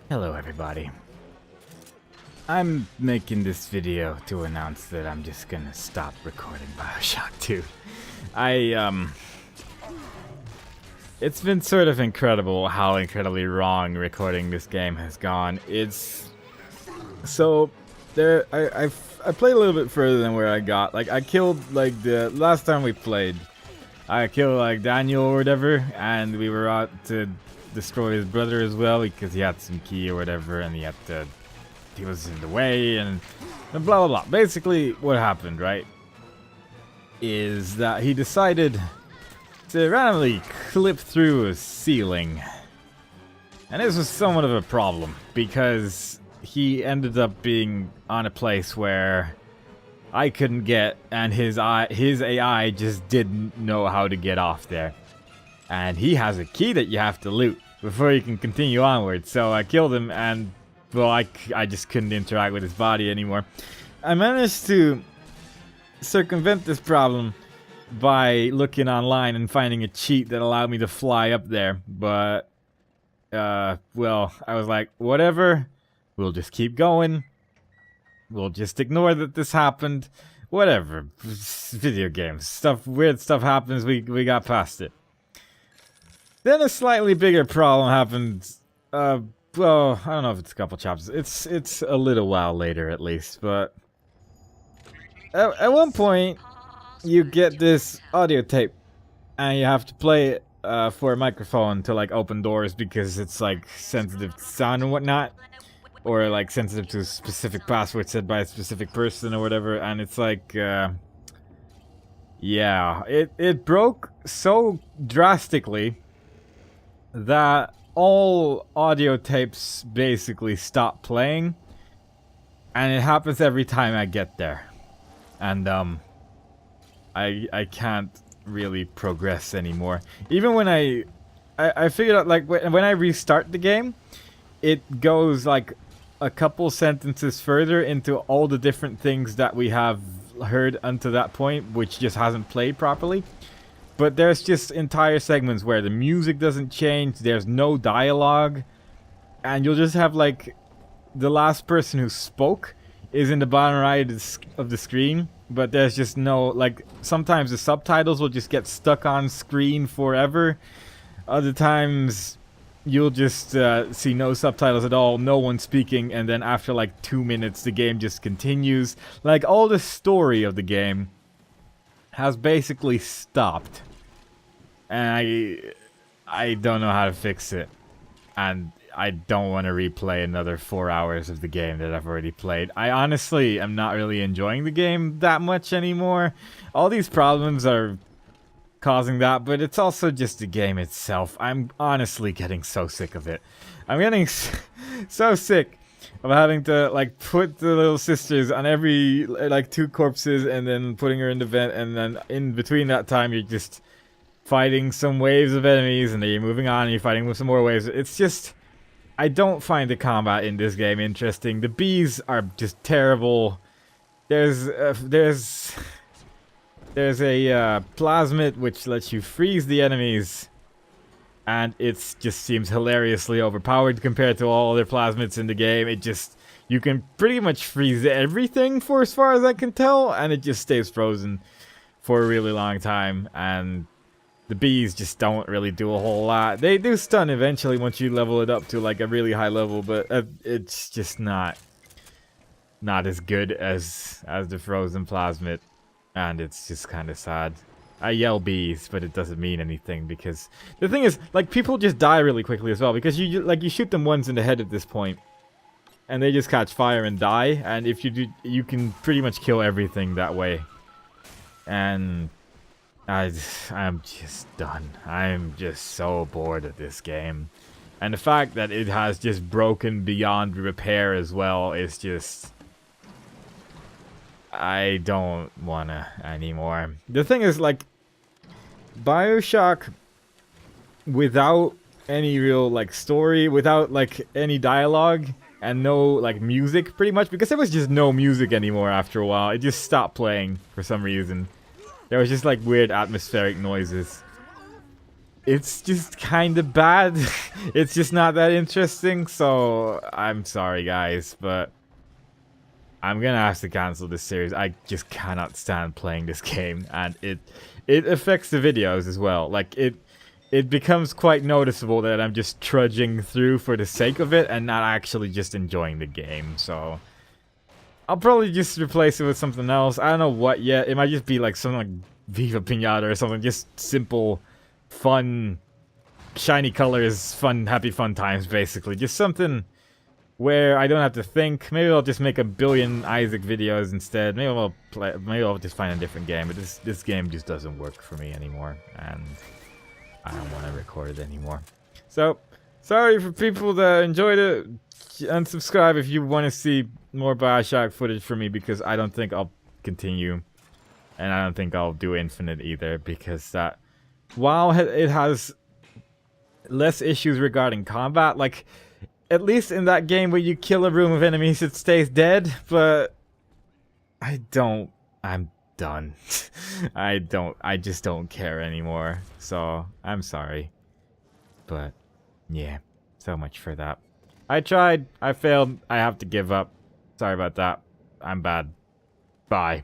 Hello everybody. I'm making this video to announce that I'm just gonna stop recording Bioshock 2. It's been sort of incredible how incredibly wrong recording this game has gone. I played a little bit further than where I got. Like, I killed, like, the last time we played, I killed, like, Daniel or whatever, and we were out to destroy his brother as well because he had some key or whatever, and he was in the way, and blah blah blah. Basically, what happened, right, is that he decided to randomly clip through a ceiling. And this was somewhat of a problem because he ended up being on a place where I couldn't get, and his AI just didn't know how to get off there. And he has a key that you have to loot before you can continue onward. So I killed him, and well, I just couldn't interact with his body anymore. I managed to circumvent this problem by looking online and finding a cheat that allowed me to fly up there. But, well, I was like, whatever, we'll just keep going. We'll just ignore that this happened. Whatever, video games, weird stuff happens, we got past it. Then a slightly bigger problem happened, well, I don't know if it's a couple chapters. It's a little while later at least, but at one point you get this audio tape and you have to play it for a microphone to like open doors because it's like sensitive to sound and whatnot, or like sensitive to a specific password set by a specific person or whatever. And it's like yeah, it broke so drastically that all audio tapes basically stop playing, and it happens every time I get there, and I can't really progress anymore. Even when I figured out, like, when I restart the game, it goes like a couple sentences further into all the different things that we have heard until that point, which just hasn't played properly. But there's just entire segments where the music doesn't change, there's no dialogue, and you'll just have like the last person who spoke is in the bottom right of the screen, but there's just no, like, sometimes the subtitles will just get stuck on screen forever. Other times you'll just see no subtitles at all, no one speaking, and then after like 2 minutes the game just continues. Like, all the story of the game has basically stopped, and I don't know how to fix it, and I don't want to replay another 4 hours of the game that I've already played. I honestly am not really enjoying the game that much anymore. All these problems are causing that, but it's also just the game itself. I'm honestly getting so sick of it. I'm getting so sick of having to, like, put the little sisters on every, like, 2 corpses and then putting her in the vent, and then in between that time you're just fighting some waves of enemies, and then you're moving on and you're fighting with some more waves. It's just, I don't find the combat in this game interesting. The bees are just terrible. There's a plasmid which lets you freeze the enemies, and it just seems hilariously overpowered compared to all other plasmids in the game. It just, you can pretty much freeze everything for as far as I can tell, and it just stays frozen for a really long time. And the bees just don't really do a whole lot. They do stun eventually once you level it up to like a really high level, but it's just not as good as the frozen plasmid, and it's just kind of sad. I yell bees, but it doesn't mean anything, because the thing is, like, people just die really quickly as well, because you shoot them once in the head at this point, and they just catch fire and die. And if you do, you can pretty much kill everything that way. And I'm just done. I'm just so bored of this game, and the fact that it has just broken beyond repair as well is just, I don't wanna anymore. The thing is, like, Bioshock, without any real, like, story, without, like, any dialogue, and no, like, music, pretty much, because there was just no music anymore after a while. It just stopped playing for some reason. There was just, like, weird atmospheric noises. it's just kind of bad. It's just not that interesting, so I'm sorry guys, but I'm gonna have to cancel this series. I just cannot stand playing this game, and it affects the videos as well. Like it becomes quite noticeable that I'm just trudging through for the sake of it and not actually just enjoying the game. So I'll probably just replace it with something else. I don't know what yet. It might just be like something like Viva Pinata or something. Just simple, fun, shiny colors, fun, happy fun times, basically. Just something where I don't have to think. Maybe I'll just make a billion Isaac videos instead. Maybe I'll play. Maybe I'll just find a different game. But this game just doesn't work for me anymore, and I don't want to record it anymore. So sorry for people that enjoyed it. Unsubscribe if you want to see more Bioshock footage from me, because I don't think I'll continue, and I don't think I'll do Infinite either, because that, while it has less issues regarding combat, like at least in that game where you kill a room of enemies it stays dead, but I'm done. I just don't care anymore, so I'm sorry, but yeah, so much for that. I tried, I failed, I have to give up. Sorry about that. I'm bad. Bye.